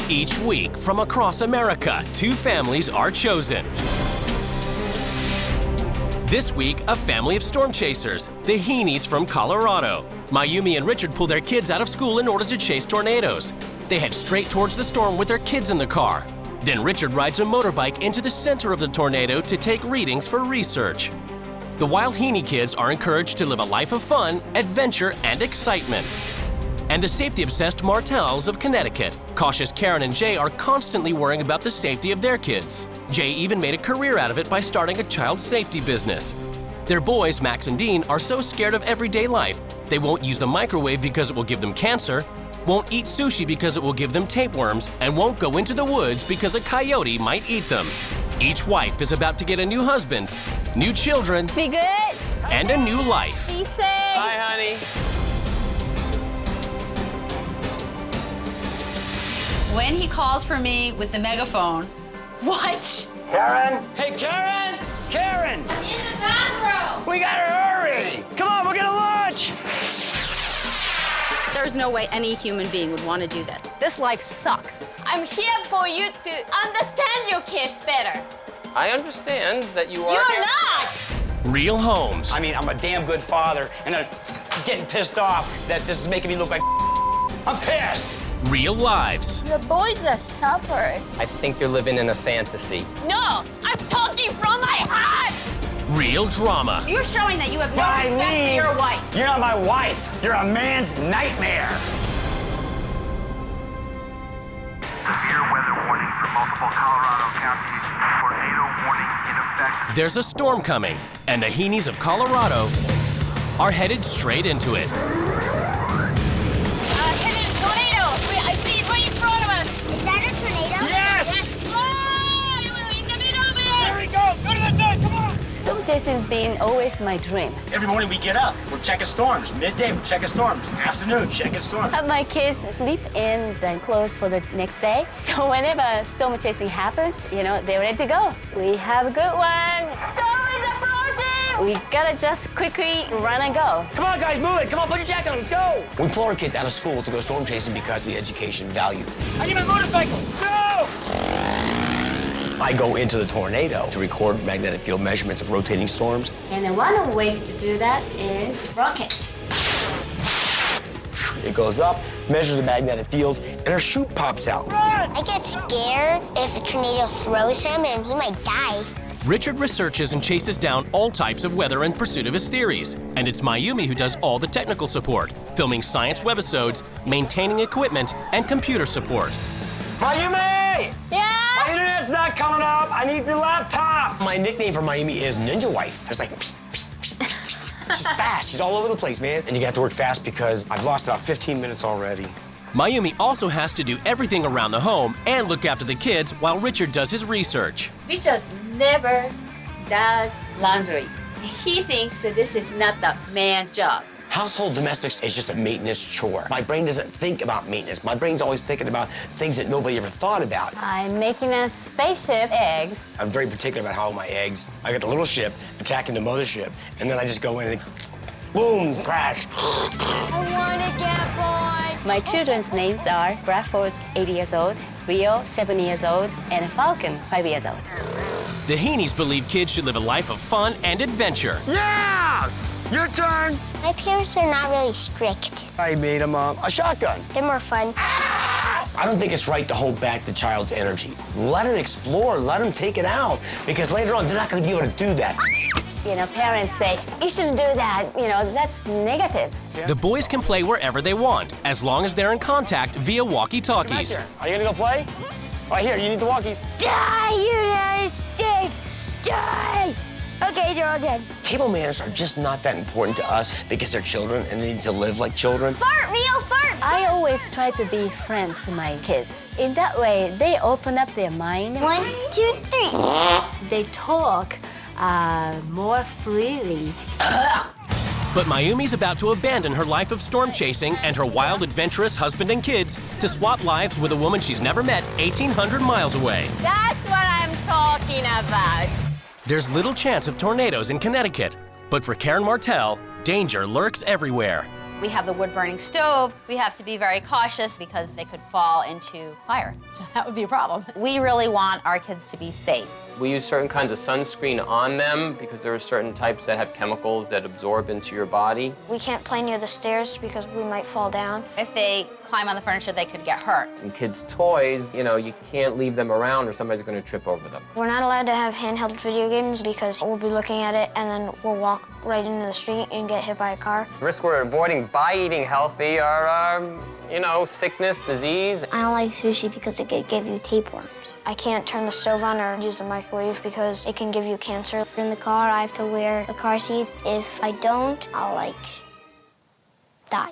Each week, from across America, 2 families are chosen. This week, a family of storm chasers, the Heenes from Colorado. Mayumi and Richard pull their kids out of school in order to chase tornadoes. They head straight towards the storm with their kids in the car. Then Richard rides a motorbike into the center of the tornado to take readings for research. The wild Heene kids are encouraged to live a life of fun, adventure, and excitement. And the safety-obsessed Martells of Connecticut. Cautious Karen and Jay are constantly worrying about the safety of their kids. Jay even made a career out of it by starting a child safety business. Their boys, Max and Dean, are so scared of everyday life, they won't use the microwave because it will give them cancer, won't eat sushi because it will give them tapeworms, and won't go into the woods because a coyote might eat them. Each wife is about to get a new husband, new children, Be good. and a new life. Be safe. Hi, honey. When he calls for me with the megaphone, what? Karen? Hey, Karen! Karen! In the bathroom! We gotta hurry! Come on, we're gonna lunch! There's no way any human being would want to do this. This life sucks. I'm here for you to understand your kids better. I understand that you are You're here. not! Real homes. I mean, I'm a damn good father, and I'm getting pissed off that this is making me look like I'm pissed! Real lives. The boys are suffering. I think you're living in a fantasy. No, I'm talking from my heart! Real drama. You're showing that you have no Fine, respect for leave. your wife. You're not my wife. You're a man's nightmare. Severe weather warning for multiple Colorado counties. Tornado warning in effect. There's a storm coming, and the Heenes of Colorado are headed straight into it. Hidden tornado! I see it right in front of us! Is that a tornado? Yes! Oh, you're in the middle of it! There we go! Go to the deck, come on! Storm chasing has been always my dream. Every morning we get up, we're checking storms. Midday, we're checking storms. Afternoon, checking storms. But my kids sleep in, then close for the next day. So whenever storm chasing happens, they're ready to go. We have a good one. Storm is approaching! We gotta just quickly run and go. Come on, guys, move it. Come on, put your jacket on, let's go. We pull our kids out of school to go storm chasing because of the education value. I need my motorcycle. No! I go into the tornado to record magnetic field measurements of rotating storms. And one of the ways to do that is rocket. It goes up, measures the magnetic fields, and our chute pops out. Run! I get scared if a tornado throws him and he might die. Richard researches and chases down all types of weather in pursuit of his theories. And it's Mayumi who does all the technical support, filming science webisodes, maintaining equipment, and computer support. Mayumi! Yeah? My internet's not coming up. I need the laptop. My nickname for Mayumi is Ninja Wife. It's like, she's fast. She's all over the place, man. And you have to work fast because I've lost about 15 minutes already. Mayumi also has to do everything around the home and look after the kids while Richard does his research. Richard never does laundry. He thinks that this is not the man's job. Household domestics is just a maintenance chore. My brain doesn't think about maintenance. My brain's always thinking about things that nobody ever thought about. I'm making a spaceship egg. I'm very particular about how my eggs, I get the little ship attacking the mothership, and then I just go in and boom, crash. I want to get boys. My children's names are Bradford, 8 years old, Rio, 7 years old, and Falcon, 5 years old. The Heenes believe kids should live a life of fun and adventure. Yeah! Your turn. My parents are not really strict. I made them a shotgun. They're more fun. I don't think it's right to hold back the child's energy. Let them explore, let them take it out, because later on, they're not gonna be able to do that. Parents say, you shouldn't do that, that's negative. The boys can play wherever they want, as long as they're in contact via walkie-talkies. Are you gonna go play? All right, here, you need the walkies. Die, United States! Die! Okay, they're all dead. Table manners are just not that important to us because they're children and they need to live like children. Fart, Rio, fart! I always try to be friend to my kids. In that way, they open up their mind. 1, 2, 3. They talk more freely. But Mayumi's about to abandon her life of storm chasing and her wild, adventurous husband and kids to swap lives with a woman she's never met 1,800 miles away. That's what I'm talking about. There's little chance of tornadoes in Connecticut, but for Karen Martell, danger lurks everywhere. We have the wood-burning stove. We have to be very cautious because they could fall into fire, so that would be a problem. We really want our kids to be safe. We use certain kinds of sunscreen on them because there are certain types that have chemicals that absorb into your body. We can't play near the stairs because we might fall down. If they climb on the furniture, they could get hurt. And kids' toys, you know, you can't leave them around or somebody's going to trip over them. We're not allowed to have handheld video games because we'll be looking at it and then we'll walk right into the street and get hit by a car. The risks we're avoiding by eating healthy are, you know, sickness, disease. I don't like sushi because it could give you tapeworms. I can't turn the stove on or use the microwave because it can give you cancer. In the car, I have to wear a car seat. If I don't, I'll, die.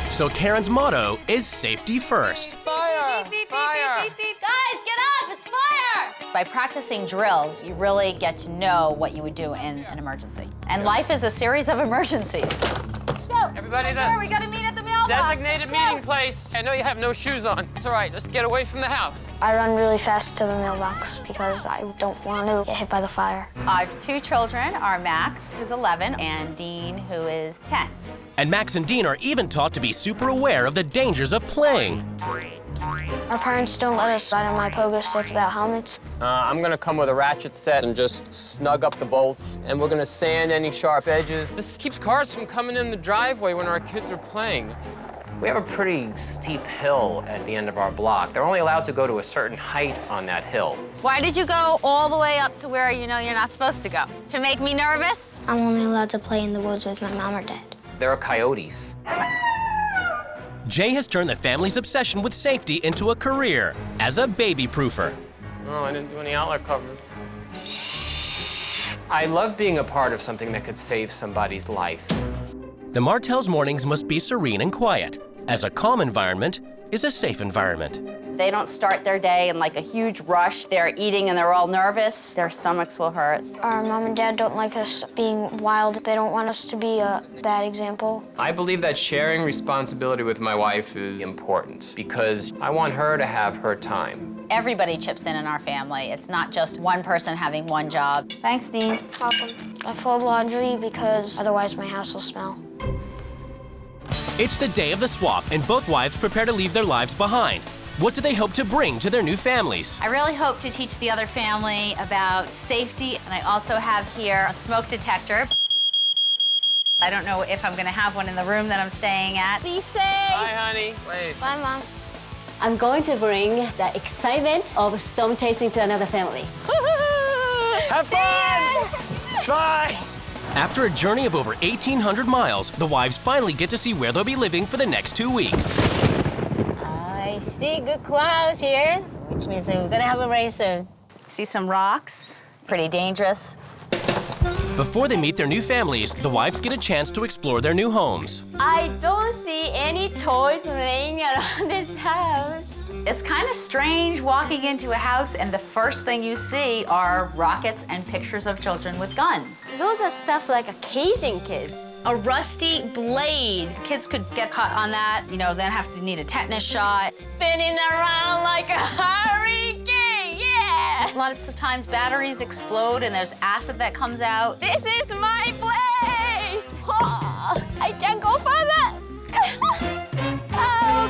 So Karen's motto is safety first. Fire! Beep, beep, Fire! beep, beep, beep, beep. Guys, get up, it's fire! By practicing drills, you really get to know what you would do in an emergency. And life is a series of emergencies. Let's go. Everybody We gotta meet at the mailbox. designated meeting place. I know you have no shoes on. It's all right, let's get away from the house. I run really fast to the mailbox because I don't want to get hit by the fire. Our two children are Max, who's 11, and Dean, who is 10. And Max and Dean are even taught to be super aware of the dangers of playing. Our parents don't let us ride on my pogo stick without helmets. I'm gonna come with a ratchet set and just snug up the bolts, and we're gonna sand any sharp edges. This keeps cars from coming in the driveway when our kids are playing. We have a pretty steep hill at the end of our block. They're only allowed to go to a certain height on that hill. Why did you go all the way up to where you know you're not supposed to go? To make me nervous? I'm only allowed to play in the woods with my mom or dad. There are coyotes. Jay has turned the family's obsession with safety into a career as a baby proofer. Oh, I didn't do any outlet covers. I love being a part of something that could save somebody's life. The Martell's mornings must be serene and quiet, as a calm environment is a safe environment. They don't start their day in like a huge rush. They're eating and they're all nervous. Their stomachs will hurt. Our mom and dad don't like us being wild. They don't want us to be a bad example. I believe that sharing responsibility with my wife is important because I want her to have her time. Everybody chips in our family. It's not just one person having one job. Thanks, Dean. Welcome. I fold laundry because otherwise my house will smell. It's the day of the swap, and both wives prepare to leave their lives behind. What do they hope to bring to their new families? I really hope to teach the other family about safety, and I also have here a smoke detector. I don't know if I'm gonna have one in the room that I'm staying at. Be safe! Bye, honey. Wait. Bye, Mom. I'm going to bring the excitement of storm chasing to another family. Have fun! Bye! After a journey of over 1,800 miles, the wives finally get to see where they'll be living for the next 2 weeks. I see good clouds here, which means we're gonna have a rain soon. See some rocks, pretty dangerous. Before they meet their new families, the wives get a chance to explore their new homes. I don't see any toys laying around this house. It's kind of strange walking into a house and the first thing you see are rockets and pictures of children with guns. Those are stuff like a Cajun kids. A rusty blade. Kids could get caught on that, you know, then have to need a tetanus shot. Spinning around like a hurricane, yeah! Lots of times batteries explode and there's acid that comes out. This is my place! Oh, I can't go further!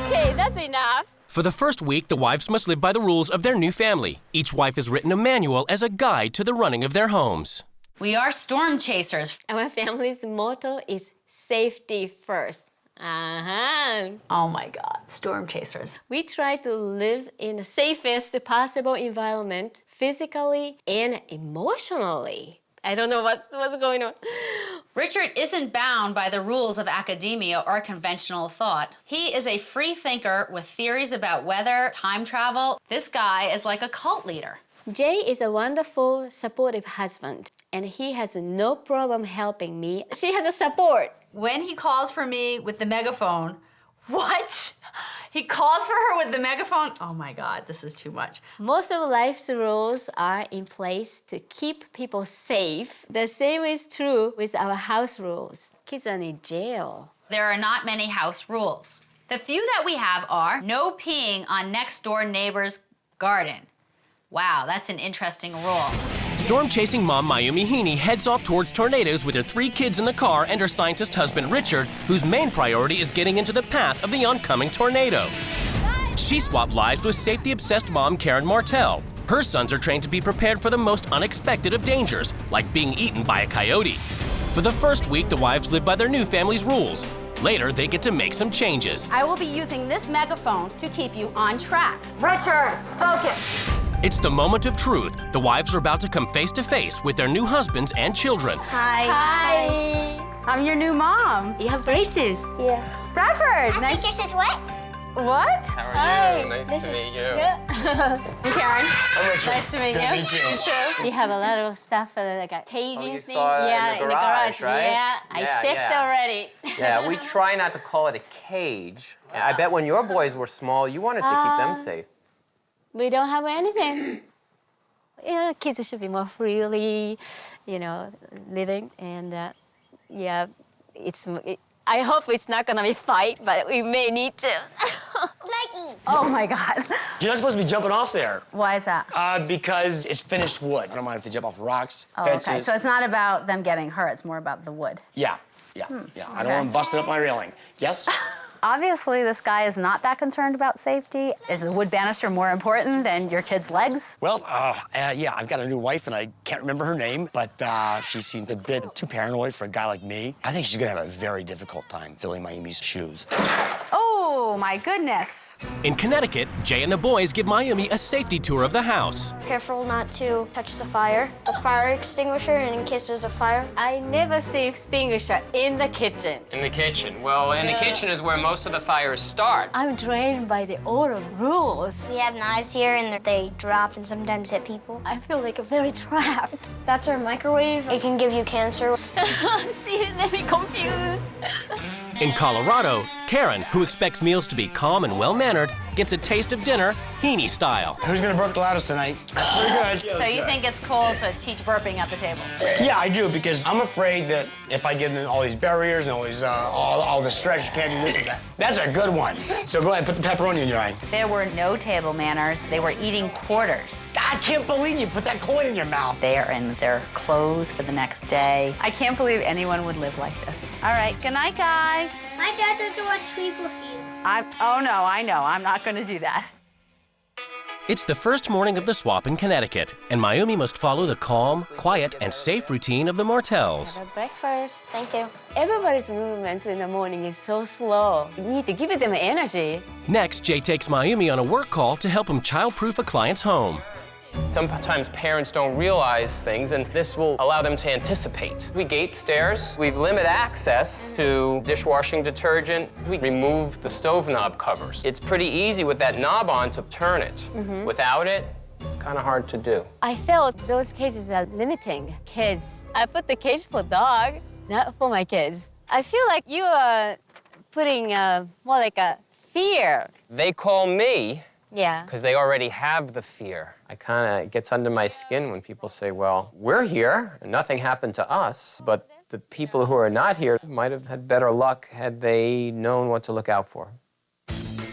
Okay, that's enough. For the first week, the wives must live by the rules of their new family. Each wife has written a manual as a guide to the running of their homes. We are storm chasers. Our family's motto is safety first. Oh my God, storm chasers. We try to live in the safest possible environment, physically and emotionally. I don't know what's going on. Richard isn't bound by the rules of academia or conventional thought. He is a free thinker with theories about weather, time travel. This guy is like a cult leader. Jay is a wonderful, supportive husband, and he has no problem helping me. She has a support. When he calls for me with the megaphone, what? He calls for her with the megaphone? Oh my God, this is too much. Most of life's rules are in place to keep people safe. The same is true with our house rules. Kids are in jail. There are not many house rules. The few that we have are no peeing on next door neighbor's garden. Wow, that's an interesting rule. Storm-chasing mom Mayumi Heene heads off towards tornadoes with her 3 kids in the car and her scientist husband Richard, whose main priority is getting into the path of the oncoming tornado. She swapped lives with safety-obsessed mom Karen Martell. Her sons are trained to be prepared for the most unexpected of dangers, like being eaten by a coyote. For the first week, the wives live by their new family's rules. Later, they get to make some changes. I will be using this megaphone to keep you on track. Richard, focus. It's the moment of truth. The wives are about to come face to face with their new husbands and children. Hi. I'm your new mom. You have braces. Yeah. Bradford. Nice. This is what? What? How are you? Nice to meet you. I'm Karen. I'm Richard. Nice to meet you. Good to meet you. You too. You have a lot of stuff, like a caging you thing. saw it Yeah, in the garage, right? Yeah, I checked already. Yeah, we try not to call it a cage. I bet when your boys were small, you wanted to keep them safe. We don't have anything. Yeah, kids should be more freely, living, and I hope it's not gonna be fight, but we may need to. Oh my God. You're not supposed to be jumping off there. Why is that? Because it's finished wood. I don't mind if they jump off rocks, Oh, fences. okay. So it's not about them getting hurt. It's more about the wood. Yeah. I don't want them busting up my railing. Yes? Obviously, this guy is not that concerned about safety. Is the wood banister more important than your kid's legs? Well, yeah, I've got a new wife, and I can't remember her name, but she seemed a bit too paranoid for a guy like me. I think she's gonna have a very difficult time filling Mayumi's shoes. Oh, my goodness. In Connecticut, Jay and the boys give Mayumi a safety tour of the house. Careful not to touch the fire extinguisher, and in case there's a fire. I never see extinguisher in the kitchen. In the kitchen. Well, in the kitchen is where most of the fires start. I'm trained by the order rules. We have knives here, and they drop and sometimes hit people. I feel like very trapped. That's our microwave. It can give you cancer. See, let me confused. In Colorado, Karen, who expects meals to be calm and well-mannered, gets a taste of dinner Heene style. Who's gonna burp the loudest tonight? Pretty good. So you think it's cool to teach burping at the table? Yeah, I do, because I'm afraid that if I give them all these barriers and all these all the stretch, you can't do this and that. That's a good one. So go ahead, put the pepperoni in your eye. There were no table manners. They were eating quarters. I can't believe you put that coin in your mouth. They are in their clothes for the next day. I can't believe anyone would live like this. All right, good night, guys. My dad doesn't want sweep with you. Oh no, I know. I'm not gonna do that. It's the first morning of the swap in Connecticut, and Mayumi must follow the calm, quiet, and safe routine of the Martells. Have breakfast. Thank you. Everybody's movements in the morning is so slow. You need to give them energy. Next, Jay takes Mayumi on a work call to help him child-proof a client's home. Sometimes parents don't realize things, and this will allow them to anticipate. We gate stairs, we limit access to dishwashing detergent, we remove the stove knob covers. It's pretty easy with that knob on to turn it. Without it, kind of hard to do. I felt those cages are limiting kids. I put the cage for dog, not for my kids. I feel like you are putting more like a fear. They call me Yeah. because they already have the fear. It gets under my skin when people say, well, we're here and nothing happened to us, but the people who are not here might have had better luck had they known what to look out for.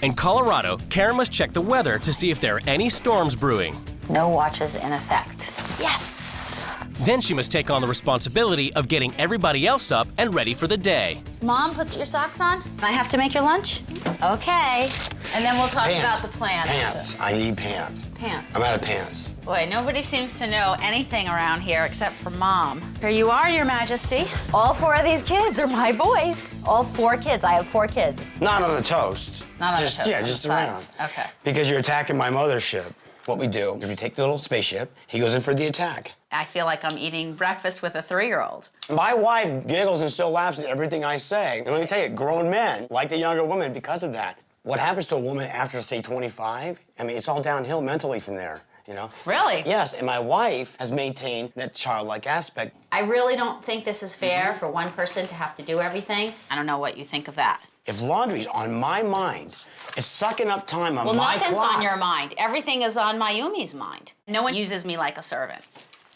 In Colorado, Karen must check the weather to see if there are any storms brewing. No watches in effect. Yes. Then she must take on the responsibility of getting everybody else up and ready for the day. Mom, put your socks on. I have to make your lunch. Okay. And then we'll talk Pants. about the plan. Pants. I need pants. Pants. I'm out of pants. Boy, nobody seems to know anything around here except for Mom. Here you are, Your Majesty. All 4 of these kids are my boys. All 4 kids. I have 4 kids. Not on the toast. Not on just, the toast, Yeah, on just the around. sides. Okay. Because you're attacking my mothership. What we do is we take the little spaceship, he goes in for the attack. I feel like I'm eating breakfast with a 3-year-old. My wife giggles and still laughs at everything I say. And let me tell you, grown men like the younger woman because of that. What happens to a woman after, say, 25? I mean, it's all downhill mentally from there, you know? Really? Yes, and my wife has maintained that childlike aspect. I really don't think this is fair for one person to have to do everything. I don't know what you think of that. If laundry's on my mind, it's sucking up time on Well, my nothing's clock. on your mind. Everything is on Mayumi's mind. No one uses me like a servant.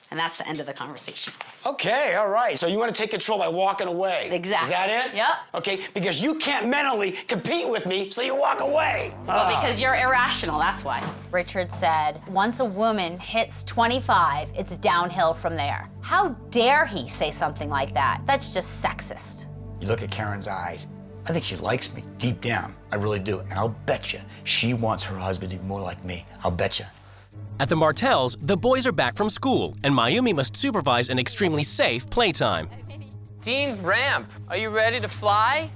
And that's the end of the conversation. Okay, all right. So you want to take control by walking away. Exactly. Is that it? Yep. Okay, because you can't mentally compete with me, so you walk away. Well, because you're irrational, that's why. Richard said, once a woman hits 25, it's downhill from there. How dare he say something like that? That's just sexist. You look at Karen's eyes. I think she likes me deep down. I really do. And I'll bet you she wants her husband to be more like me. I'll bet you. At the Martells, the boys are back from school, and Mayumi must supervise an extremely safe playtime. Dean's ramp. Are you ready to fly?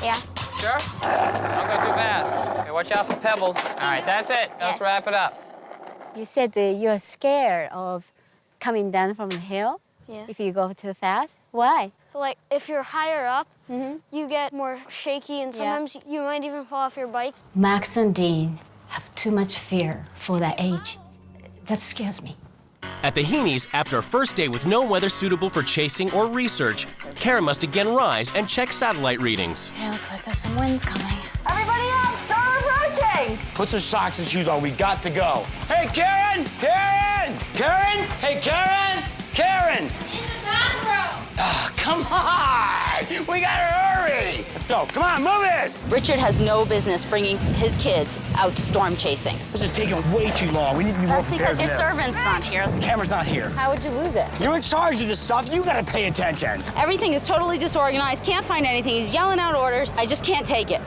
Yeah. Sure? Don't go too fast. Okay, watch out for pebbles. All right, that's it. Let's wrap it up. You said that you're scared of coming down from the hill Yeah. if you go too fast. Why? Like, if you're higher up, you get more shaky, and sometimes you might even fall off your bike. Max and Dean have too much fear for that age. That scares me. At the Heenes, after a first day with no weather suitable for chasing or research, Karen must again rise and check satellite readings. Yeah, looks like there's some winds coming. Everybody up! Start approaching! Put some socks and shoes on. We got to go. Hey, Karen! Karen! Karen! Hey, Karen! Karen! In the bathroom. Oh, come on! We gotta hurry! Let's go. Come on, move it! Richard has no business bringing his kids out to storm chasing. This is taking way too long. We need to be more That's prepared because your than this. servant's not here. The camera's not here. How would you lose it? You're in charge of this stuff. You gotta pay attention. Everything is totally disorganized, can't find anything. He's yelling out orders. I just can't take it.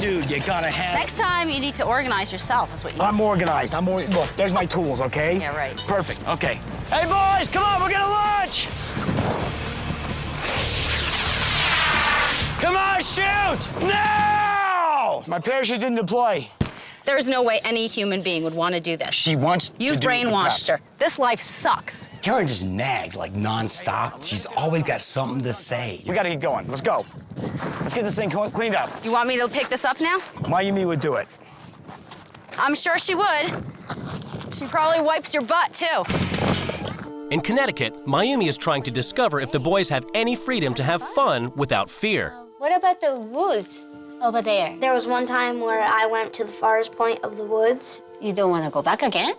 Dude, you gotta have... Next time, you need to organize yourself, is what you need. I'm organized. Look, there's my tools, okay? Yeah, right. Perfect. Okay. Hey, boys, come on, we're getting lunch! Come on, shoot! No! My parachute didn't deploy. There is no way any human being would want to do this. She wants You've to do brainwashed her. This life sucks. Karen just nags like nonstop. She's always got something to say. We gotta get going. Let's go. Let's get this thing cleaned up. You want me to pick this up now? Mayumi would do it. I'm sure she would. She probably wipes your butt, too. In Connecticut, Mayumi is trying to discover if the boys have any freedom to have fun without fear. What about the woods over there? There was one time where I went to the farthest point of the woods. You don't want to go back again?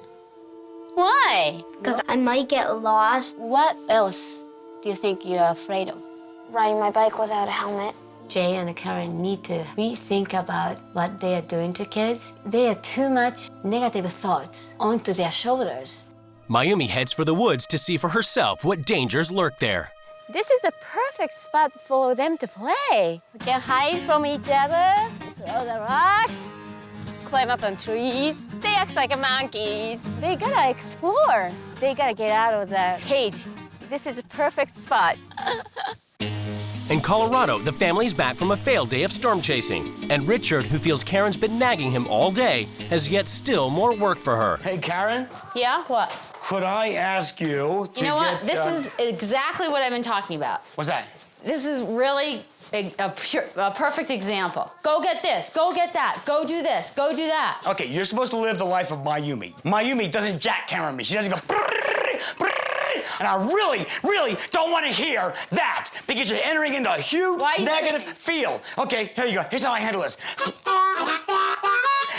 Why? Because I might get lost What else do you think you're afraid of? riding my bike without a helmet. Jay and Karen need to rethink about what they are doing to kids. They are too much negative thoughts onto their shoulders. Mayumi heads for the woods to see for herself what dangers lurk there. This is the perfect spot for them to play. We can hide from each other, throw the rocks, climb up on trees. They act like monkeys. They gotta explore. They gotta get out of the cage. This is a perfect spot. In Colorado, the family's back from a failed day of storm chasing. And Richard, who feels Karen's been nagging him all day, has yet still more work for her. Hey, Karen, Yeah, what? could I ask you to You know what? get, This is exactly what I've been talking about. What's that? This is really a perfect example. Go get this, go get that, go do this, go do that. Okay, you're supposed to live the life of Mayumi. Mayumi doesn't jack Karen me. She doesn't go brrr, brrr, and I really, really don't want to hear that because you're entering into a huge negative field. Okay, here you go. Here's how I handle this.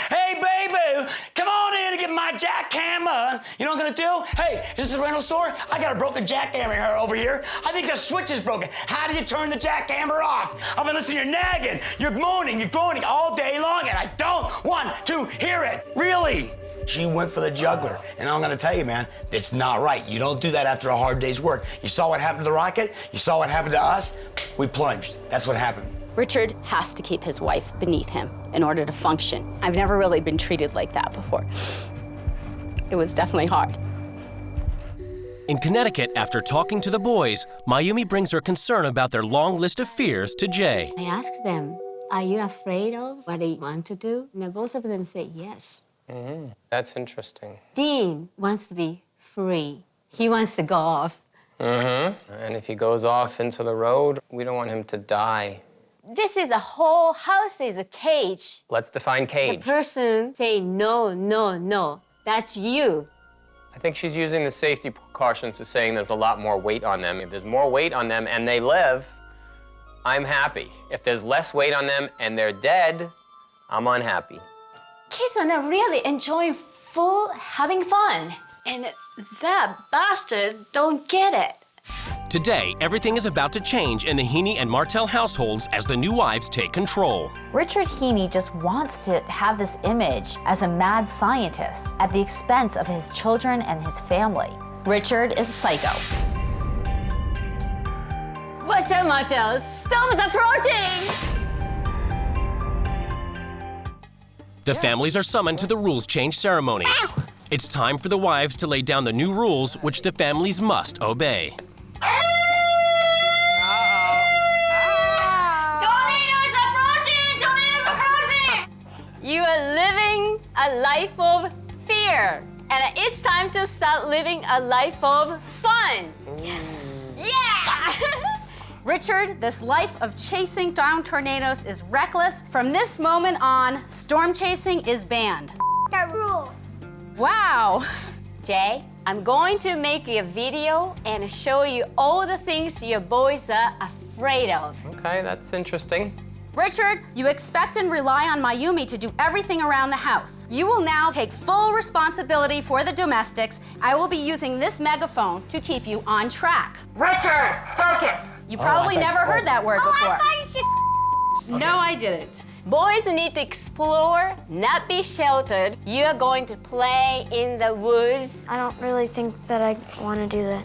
Hey, baby, come on in and get my jackhammer. You know what I'm gonna do? Hey, is this a rental store? I got a broken jackhammer over here. I think the switch is broken. How do you turn the jackhammer off? I've been listening to your nagging. You're moaning, you're groaning all day long, and I don't want to hear it. Really? She went for the juggler, and I'm gonna tell you, man, it's not right. You don't do that after a hard day's work. You saw what happened to the rocket? You saw what happened to us? We plunged. That's what happened. Richard has to keep his wife beneath him in order to function. I've never really been treated like that before. It was definitely hard. In Connecticut, after talking to the boys, Mayumi brings her concern about their long list of fears to Jay. I asked them, are you afraid of what they want to do? And both of them say yes. Mm-hmm. That's interesting. Dean wants to be free. He wants to go off. Mm-hmm. And if he goes off into the road, we don't want him to die. This is the whole house is a cage. Let's define cage. The person say no, no, no. That's you. I think she's using the safety precautions to saying there's a lot more weight on them. If there's more weight on them and they live, I'm happy. If there's less weight on them and they're dead, I'm unhappy. Kids are not really enjoying having fun. And That bastard don't get it. Today, everything is about to change in the Heene and Martell households as the new wives take control. Richard Heene just wants to have this image as a mad scientist at the expense of his children and his family. Richard is a psycho. Watch out, Martell. Storm is approaching! The families are summoned to the rules change ceremony. It's time for the wives to lay down the new rules which the families must obey. Tornadoes approaching! Tornadoes approaching! You are living a life of fear. And it's time to start living a life of fun. Yes. Yeah! Richard, this life of chasing down tornadoes is reckless. From this moment on, storm chasing is banned. That rule. Wow. Jay, I'm going to make you a video and show you all the things your boys are afraid of. Okay, that's interesting. Richard, you expect and rely on Mayumi to do everything around the house. You will now take full responsibility for the domestics. I will be using this megaphone to keep you on track. Richard, focus. You probably never heard that word before. No, I didn't. Boys need to explore, not be sheltered. You are going to play in the woods. I don't really think that I want to do that.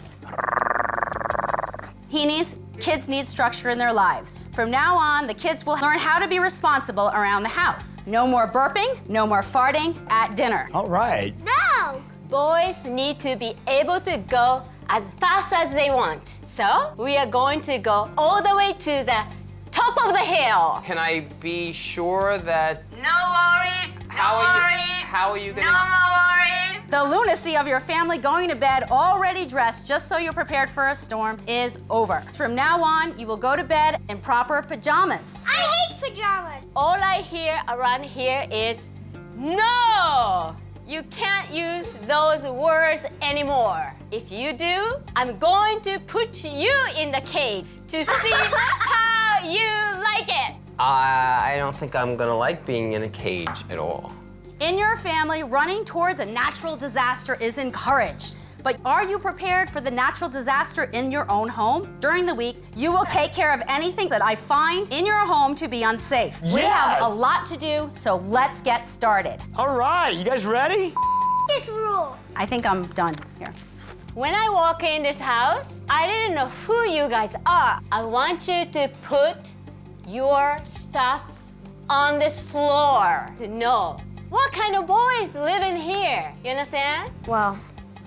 Heene's, kids need structure in their lives. From now on, the kids will learn how to be responsible around the house. No more burping, no more farting at dinner. All right. No! Boys need to be able to go as fast as they want. So we are going to go all the way to the top of the hill. Can I be sure that... No worries, How are you gonna... more worries. The lunacy of your family going to bed already dressed just so you're prepared for a storm is over. From now on, you will go to bed in proper pajamas. I hate pajamas. All I hear around here is no. You can't use those words anymore. If you do, I'm going to put you in the cage to see how you like it. I don't think I'm gonna like being in a cage at all. In your family, running towards a natural disaster is encouraged. But are you prepared for the natural disaster in your own home? During the week, you will take care of anything that I find in your home to be unsafe. We have a lot to do, so let's get started. All right, you guys ready? This rule. I think I'm done here. When I walk in this house, I didn't know who you guys are. I want you to put your stuff on this floor to know what kind of boys live in here. You understand? Well,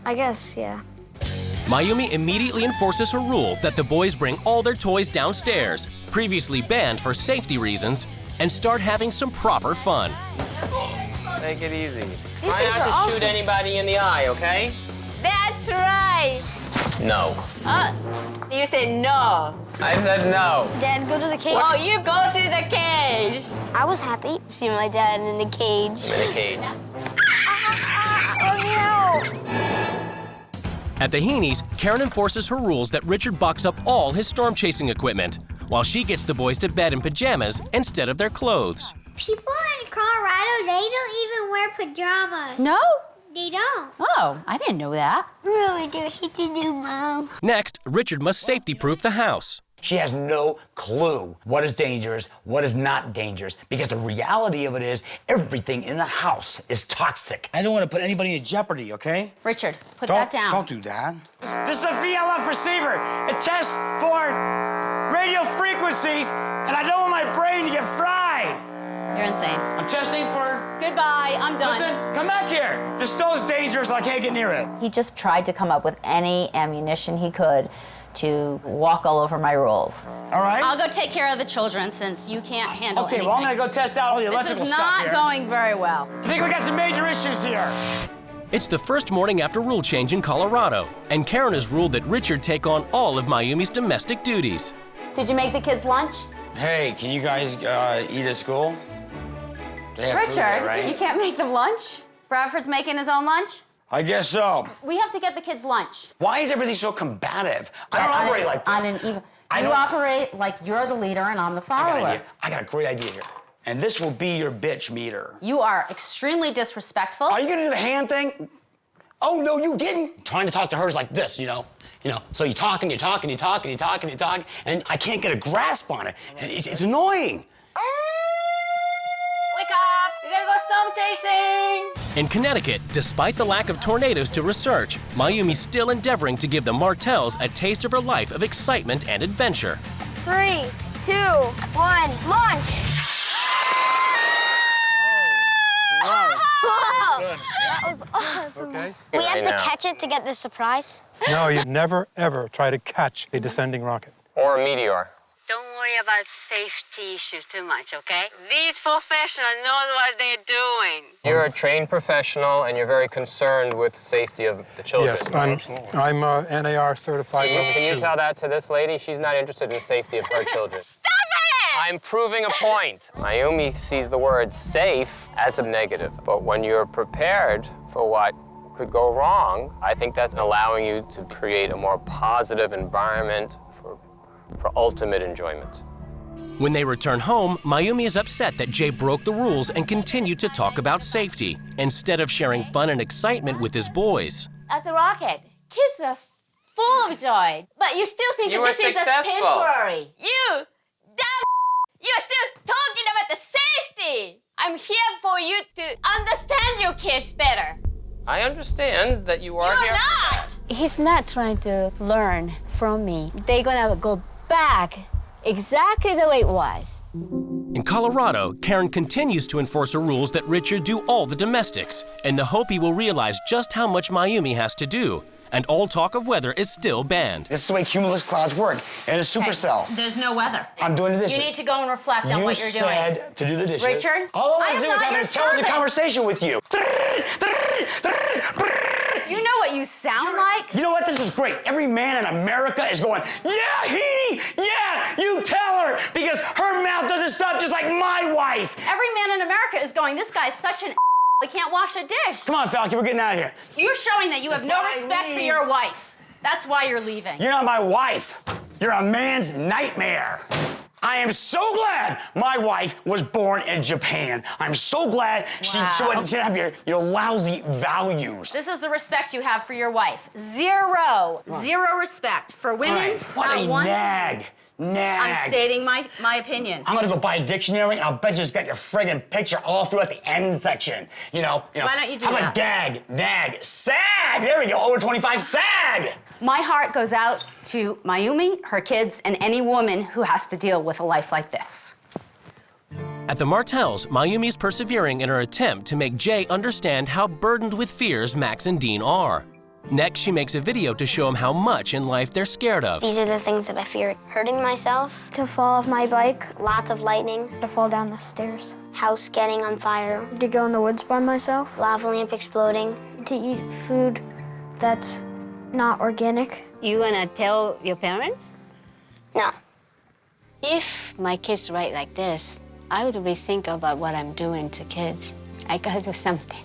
I guess, yeah. Mayumi immediately enforces her rule that the boys bring all their toys downstairs, previously banned for safety reasons, and start having some proper fun. Take it easy. Try not to shoot anybody in the eye, okay? That's right. No. You said no. I said no. Dad, go to the cage. Oh, you go to the cage. I was happy to see my dad in the cage. I'm in a cage. Oh, no. At the Heenes, Karen enforces her rules that Richard box up all his storm chasing equipment, while she gets the boys to bed in pajamas instead of their clothes. People in Colorado, they don't even wear pajamas. No? They don't. Oh, I didn't know that. Really do hate to do, Mom. Next, Richard must safety-proof the house. She has no clue what is dangerous, what is not dangerous, because the reality of it is everything in the house is toxic. I don't want to put anybody in jeopardy, okay? Richard, put that down. Don't do that. This is a VLF receiver. It tests for radio frequencies, and I don't want my brain to get fried. You're insane. I'm testing for... Goodbye, I'm done. Listen, come back here. This stove's dangerous, I can't get near it. He just tried to come up with any ammunition he could to walk all over my rules. All right? I'll go take care of the children since you can't handle Okay, anything. well, I'm gonna go test out all the electrical This is stuff not here. going very well. I think we got some major issues here. It's the first morning after rule change in Colorado, and Karen has ruled that Richard take on all of Mayumi's domestic duties. Did you make the kids lunch? Hey, can you guys eat at school? They have food Richard, there, right? you can't make them lunch? Bradford's making his own lunch? I guess so. We have to get the kids lunch. Why is everything so combative? I don't operate like this. You operate like you're the leader and I'm the follower. I got a great idea here. And this will be your bitch meter. You are extremely disrespectful. Are you gonna do the hand thing? Oh, no, you didn't. Trying to talk to her is like this, you know. So you talk and you talk and you talk and you talk and you talk, and I can't get a grasp on it. And it's annoying. Wake up! We gotta go storm chasing! In Connecticut, despite the lack of tornadoes to research, Mayumi's still endeavoring to give the Martells a taste of her life of excitement and adventure. 3, 2, 1, launch! Whoa! That was awesome. Okay. We have to Right now. catch it to get this surprise? No, you never, ever try to catch a descending rocket. Or a meteor. Don't worry about safety issues too much, okay? These professionals know what they're doing. You're a trained professional, and you're very concerned with the safety of the children. Yes, I'm NAR certified level 2. Can you tell that to this lady? She's not interested in the safety of her children. Stop it! I'm proving a point. Mayumi sees the word safe as a negative, but when you're prepared for what could go wrong, I think that's allowing you to create a more positive environment for ultimate enjoyment. When they return home, Mayumi is upset that Jay broke the rules and continued to talk about safety, instead of sharing fun and excitement with his boys. At the rocket, kids are full of joy, but you still think You that were this is a successful. temporary. You're still talking about the safety. I'm here for you to understand your kids better. I understand that you are You're here. not. He's not trying to learn from me. They're gonna go back exactly the way it was. In Colorado, Karen continues to enforce her rules that Richard do all the domestics, in the hope he will realize just how much Mayumi has to do. And all talk of weather is still banned. This is the way cumulus clouds work in a supercell. There's no weather. I'm doing the dishes. You need to go and reflect on what you're doing. You said to do the dishes. Richard, All I I want am to do is not have an your intelligent servant. conversation with you. You know what you sound like? You know what? This is great. Every man in America is going, yeah, Heene, yeah, you tell her, because her mouth doesn't stop just like my wife. Every man in America is going, this guy's such an he can't wash a dish. Come on, Falky, we're getting out of here. You're showing that you have no respect for your wife. That's why you're leaving. You're not my wife. You're a man's nightmare. I am so glad my wife was born in Japan. I'm so glad she didn't have your lousy values. This is the respect you have for your wife. Zero respect for women. Right. What not a one. nag. I'm stating my opinion. I'm gonna go buy a dictionary, and I'll bet you it's got your friggin' picture all throughout the end section. You know. Why don't you do how that? about gag, nag, sag? There we go, over 25, sag! My heart goes out to Mayumi, her kids, and any woman who has to deal with a life like this. At the Martells, Mayumi is persevering in her attempt to make Jay understand how burdened with fears Max and Dean are. Next, she makes a video to show him how much in life they're scared of. These are the things that I fear. Hurting myself, to fall off my bike, lots of lightning, to fall down the stairs, house getting on fire, to go in the woods by myself, lava lamp exploding, to eat food that's not organic. You wanna tell your parents? No. If my kids write like this, I would rethink about what I'm doing to kids. I gotta do something.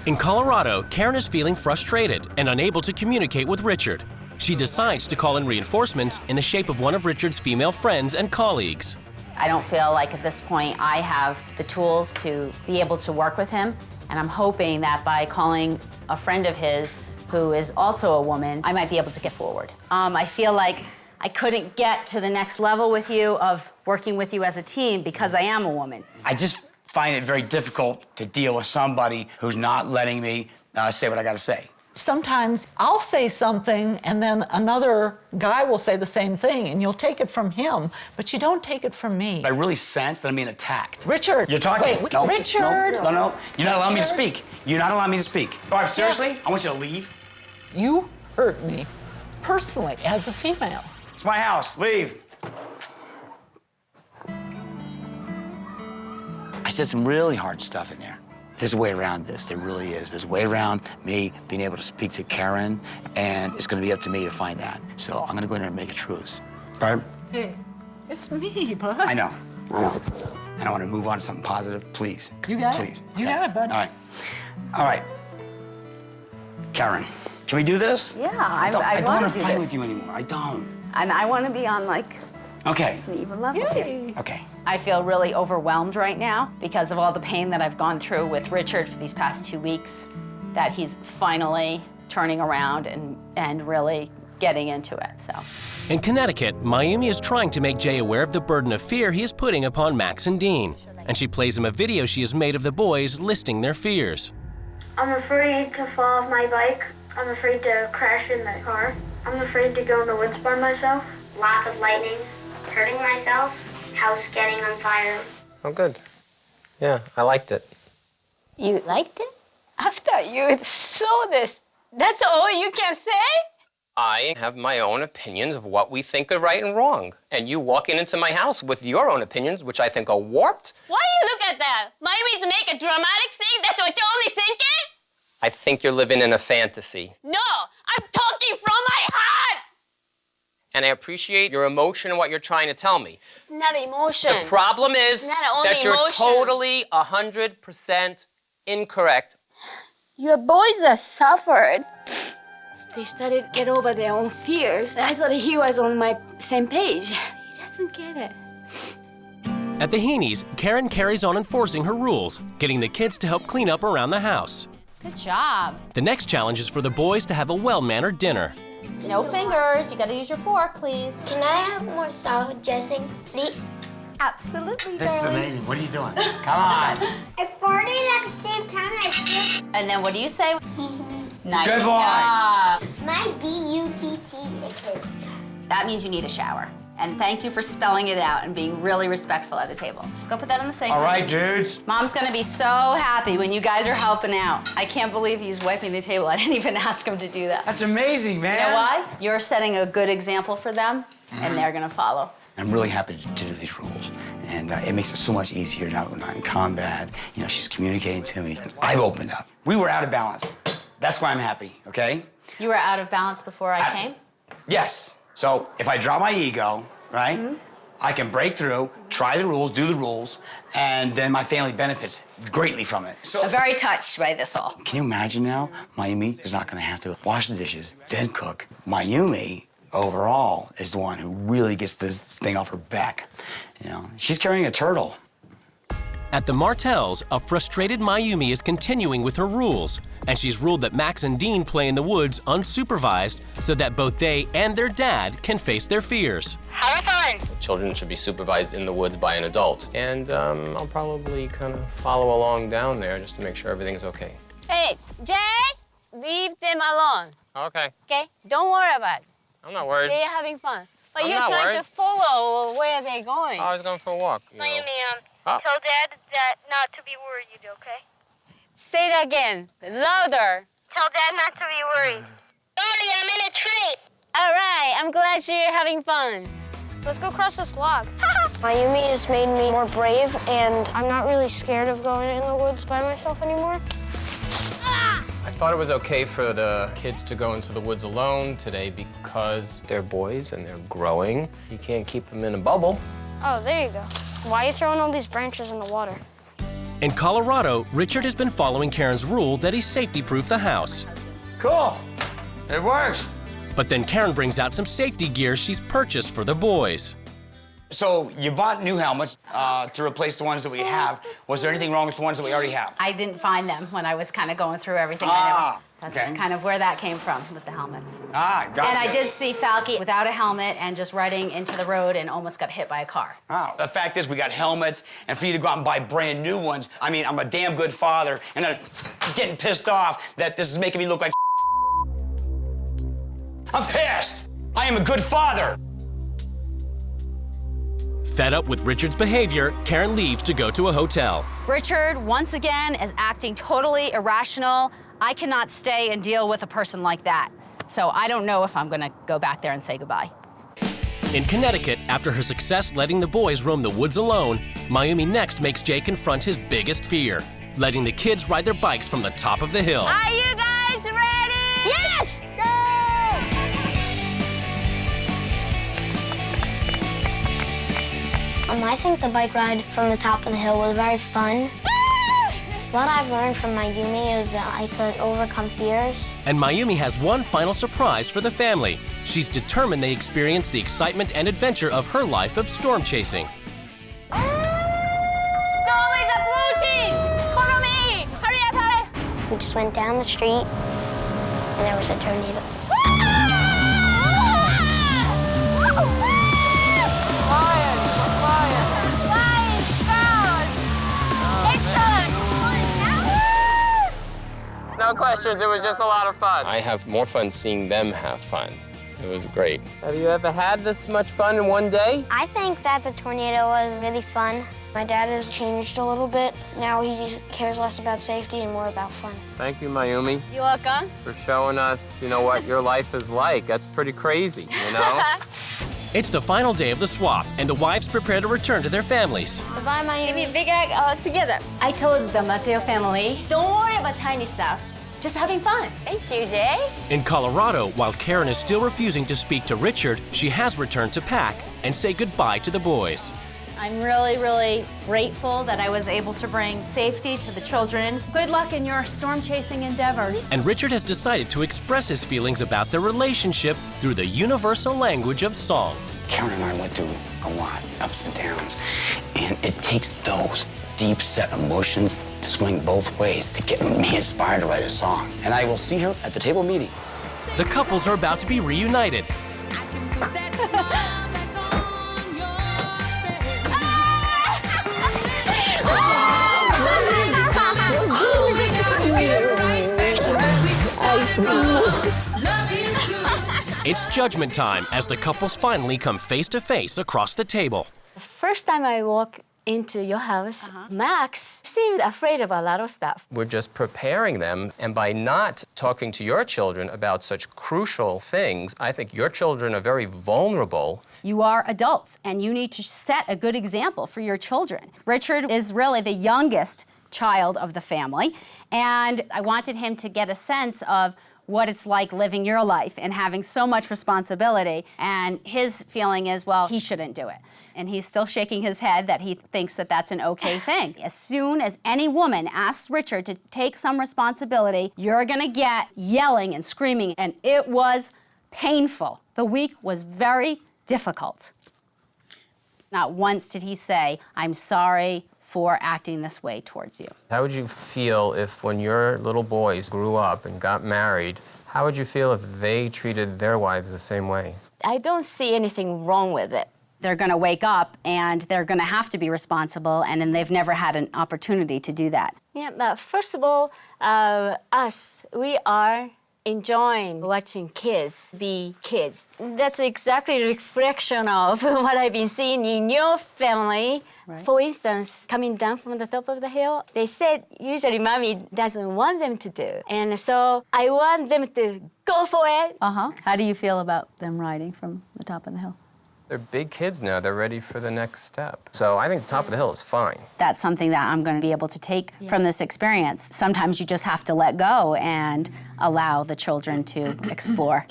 In Colorado, Karen is feeling frustrated and unable to communicate with Richard. She decides to call in reinforcements in the shape of one of Richard's female friends and colleagues. I don't feel like at this point I have the tools to be able to work with him, and I'm hoping that by calling a friend of his who is also a woman, I might be able to get forward. I feel like I couldn't get to the next level with you of working with you as a team because I am a woman. I just find it very difficult to deal with somebody who's not letting me say what I gotta say. Sometimes I'll say something and then another guy will say the same thing and you'll take it from him, but you don't take it from me. I really sense that I'm being attacked. Richard! You're talking. Wait, No, Richard! No. You're not allowing me to speak. You're not allowing me to speak. All right, seriously? I want you to leave. You hurt me personally as a female. It's my house. Leave. I said some really hard stuff in there. There's a way around this. There really is. There's a way around me being able to speak to Karen, and it's going to be up to me to find that. So I'm going to go in there and make a truce. All right? Hey, it's me, bud. I know. And I want to move on to something positive. Please. You got it. Please. You Okay. got it, bud. All right. All right. Karen, can we do this? Yeah, I don't I want want to to do fight this. with you anymore. I don't. And I want to be on, like, Okay. Even love it. Okay. I feel really overwhelmed right now because of all the pain that I've gone through with Richard for these past 2 weeks, that he's finally turning around and really getting into it, so. In Connecticut, Mayumi is trying to make Jay aware of the burden of fear he is putting upon Max and Dean. And she plays him a video she has made of the boys listing their fears. I'm afraid to fall off my bike. I'm afraid to crash in the car. I'm afraid to go in the woods by myself. Lots of lightning. Hurting myself. House getting on fire. Oh, good. Yeah, I liked it. You liked it? After you saw this, that's all you can say? I have my own opinions of what we think are right and wrong. And you walking into my house with your own opinions, which I think are warped. Why do you look at that? Maybe make a dramatic thing? That's what you're only thinking? I think you're living in a fantasy. No, I'm talking from my heart! And I appreciate your emotion and what you're trying to tell me. It's not emotion. The problem is It's not only that you're emotion. totally 100% incorrect. Your boys that suffered, they started to get over their own fears. I thought he was on my same page. He doesn't get it. At the Heenes, Karen carries on enforcing her rules, getting the kids to help clean up around the house. Good job. The next challenge is for the boys to have a well-mannered dinner. No fingers. You gotta use your fork, please. Can I have more salad dressing, please? Absolutely, This is amazing. What are you doing? Come on. I farted at the same time I feel And then what do you say? Nice Good boy. job. my B-U-T-T, it is. That means you need a shower. And thank you for spelling it out and being really respectful at the table. Go put that on the sink. All right, dudes. Mom's gonna be so happy when you guys are helping out. I can't believe he's wiping the table. I didn't even ask him to do that. That's amazing, man. You know why? You're setting a good example for them, and they're gonna follow. I'm really happy to do these rules. And it makes it so much easier now that we're not in combat. You know, she's communicating to me. And I've opened up. We were out of balance. That's why I'm happy, okay? You were out of balance before I came? Yes. So if I drop my ego, right, I can break through, try the rules, do the rules, and then my family benefits greatly from it. So I'm very touched by this all. can you imagine now? Mayumi is not gonna have to wash the dishes, then cook. Mayumi, overall, is the one who really gets this thing off her back. You know, she's carrying a turtle. At the Martells, a frustrated Mayumi is continuing with her rules, and she's ruled that Max and Dean play in the woods unsupervised so that both they and their dad can face their fears. Have fun. Children should be supervised in the woods by an adult. And I'll probably kind of follow along down there just to make sure everything's okay. Hey, Jay, leave them alone. Okay. Okay? Don't worry about it. I'm not worried. They're having fun. But I'm you're not trying worried. to follow where they're going. I was going for a walk. You know. Oh. Tell Dad that not to be worried, okay? Say it again, louder. Tell Dad not to be worried. Daddy, I'm in a tree. All right, I'm glad you're having fun. Let's go cross this log. Mayumi has made me more brave, and I'm not really scared of going in the woods by myself anymore. I thought it was okay for the kids to go into the woods alone today because they're boys and they're growing. You can't keep them in a bubble. Oh, there you go. Why are you throwing all these branches in the water? In Colorado, Richard has been following Karen's rule that he safety-proofed the house. Cool. It works. But then Karen brings out some safety gear she's purchased for the boys. So you bought new helmets to replace the ones that we have. Was there anything wrong with the ones that we already have? I didn't find them when I was kind of going through everything. That's kind of where that came from with the helmets. Gotcha. And I did see Falky without a helmet and just riding into the road and almost got hit by a car. The fact is, we got helmets, and for you to go out and buy brand new ones, I mean, I'm a damn good father, and I'm getting pissed off that this is making me look like I'm pissed. I am a good father. Fed up with Richard's behavior, Karen leaves to go to a hotel. Richard, once again, is acting totally irrational. I cannot stay and deal with a person like that. So I don't know if I'm gonna go back there and say goodbye. In Connecticut, after her success letting the boys roam the woods alone, Mayumi next makes Jay confront his biggest fear, letting the kids ride their bikes from the top of the hill. Are you guys ready? Yes! Go! I think the bike ride from the top of the hill was very fun. What I've learned from Mayumi is that I could overcome fears. And Mayumi has one final surprise for the family. She's determined they experience the excitement and adventure of her life of storm chasing. Storm is approaching! Follow me! Hurry up, hurry! We just went down the street, and there was a tornado. No questions, it was just a lot of fun. I have more fun seeing them have fun. It was great. Have you ever had this much fun in one day? I think that the tornado was really fun. My dad has changed a little bit. Now he just cares less about safety and more about fun. Thank you, Mayumi, You're welcome. for showing us, what your life is like. That's pretty crazy, It's the final day of the swap, and the wives prepare to return to their families. Bye, Mayumi. Give me a big egg together. I told the Martell family, don't worry about tiny stuff. Just having fun. Thank you, Jay. In Colorado, while Karen is still refusing to speak to Richard, she has returned to pack and say goodbye to the boys. I'm really, really grateful that I was able to bring safety to the children. Good luck in your storm chasing endeavors. And Richard has decided to express his feelings about their relationship through the universal language of song. Karen and I went through a lot, ups and downs, and it takes those deep set emotions to swing both ways to get me inspired to write a song. And I will see her at the table meeting. The couples are about to be reunited. It's judgment time as the couples finally come face to face across the table. The first time I walked into your house, Max seemed afraid of a lot of stuff. We're just preparing them, and by not talking to your children about such crucial things, I think your children are very vulnerable. You are adults, and you need to set a good example for your children. Richard is really the youngest child of the family, and I wanted him to get a sense of what it's like living your life and having so much responsibility. And his feeling is, well, he shouldn't do it. And he's still shaking his head that he thinks that that's an okay thing. As soon as any woman asks Richard to take some responsibility, you're gonna get yelling and screaming, and it was painful. The week was very difficult. Not once did he say, I'm sorry for acting this way towards you. How would you feel if when your little boys grew up and got married, how would you feel if they treated their wives the same way? I don't see anything wrong with it. They're gonna wake up and they're gonna have to be responsible, and then they've never had an opportunity to do that. Yeah, but first of all, we are enjoying watching kids be kids. That's exactly a reflection of what I've been seeing in your family. Right. For instance, coming down from the top of the hill, they said usually mommy doesn't want them to do. And so I want them to go for it. How do you feel about them riding from the top of the hill? They're big kids now. They're ready for the next step. So I think top of the hill is fine. That's something that I'm going to be able to take from this experience. Sometimes you just have to let go and allow the children to explore.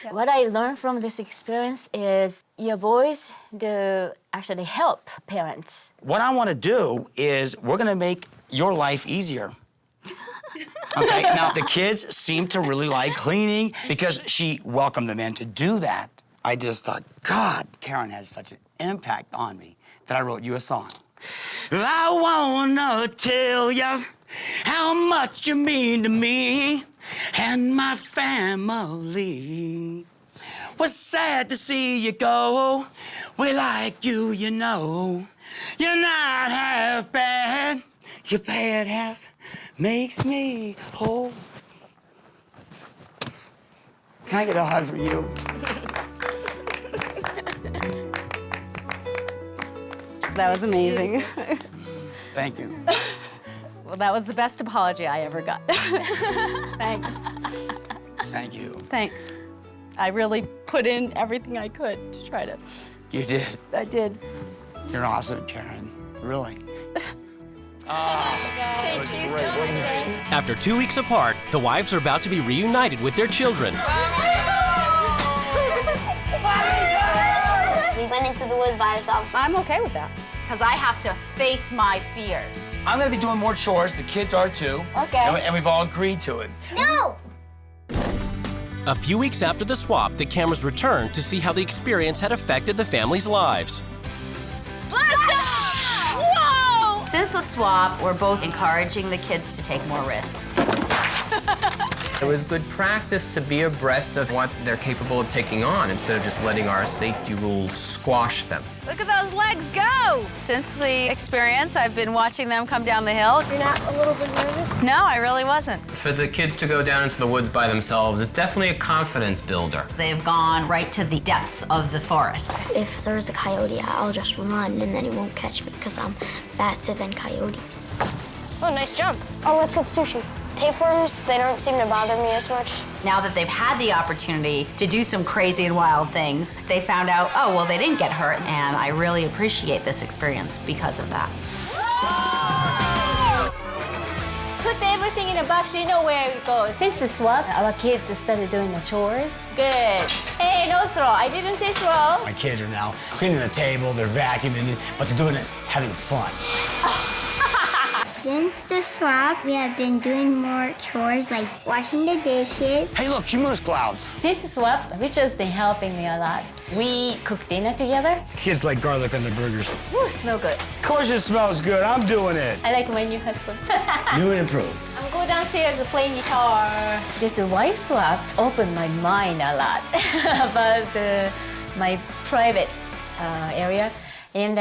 What I learned from this experience is your boys do actually help parents. What I want to do is we're going to make your life easier. Okay, now the kids seem to really like cleaning because she welcomed them in to do that. I just thought, God, Karen had such an impact on me that I wrote you a song. I wanna tell you how much you mean to me and my family. Was sad to see you go. We like you, you know. You're not half bad. Your bad half makes me whole. Can I get a hug for you? That was amazing. Thank you. Well, that was the best apology I ever got. Thanks. Thank you. Thanks. I really put in everything I could to try to. You did. I did. You're awesome, Karen. Really. Thank you so much. After 2 weeks apart, the wives are about to be reunited with their children. We went into the woods by ourselves. I'm okay with that, because I have to face my fears. I'm gonna be doing more chores. The kids are too. Okay. And we've all agreed to it. No! A few weeks after the swap, the cameras returned to see how the experience had affected the family's lives. Whoa! Since the swap, we're both encouraging the kids to take more risks. It was good practice to be abreast of what they're capable of taking on instead of just letting our safety rules squash them. Look at those legs go! Since the experience, I've been watching them come down the hill. You're not a little bit nervous? No, I really wasn't. For the kids to go down into the woods by themselves, it's definitely a confidence builder. They've gone right to the depths of the forest. If there's a coyote, I'll just run and then he won't catch me because I'm faster than coyotes. Oh, nice jump. Oh, let's get sushi. Tapeworms, they don't seem to bother me as much. Now that they've had the opportunity to do some crazy and wild things, they found out, oh, well, they didn't get hurt, and I really appreciate this experience because of that. Put everything in a box, you know where it goes. Since the swap, our kids started doing the chores. Good. Hey, no throw. I didn't say throw. My kids are now cleaning the table, they're vacuuming, but they're doing it having fun. Since the swap, we have been doing more chores like washing the dishes. Hey, look, cumulus clouds. Since the swap, Richard's been helping me a lot. We cook dinner together. Kids like garlic on their burgers. Ooh, smell good. Of course it smells good. I'm doing it. I like my new husband. New and improved. I'm going downstairs playing guitar. This wife swap opened my mind a lot about my private area. And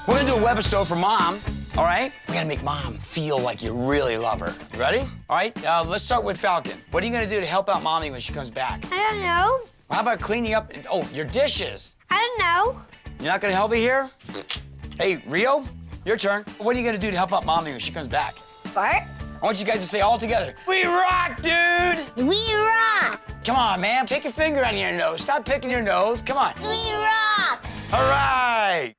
We're gonna do a webisode for Mom, all right? We gotta make Mom feel like you really love her. You ready? All right, let's start with Falcon. What are you gonna do to help out Mommy when she comes back? I don't know. Well, how about cleaning up, your dishes? I don't know. You're not gonna help me here? Hey, Rio, your turn. What are you gonna do to help out Mommy when she comes back? Bart? I want you guys to say all together, we rock, dude! We rock! Come on, man, take your finger out of your nose. Stop picking your nose, come on. We rock! All right!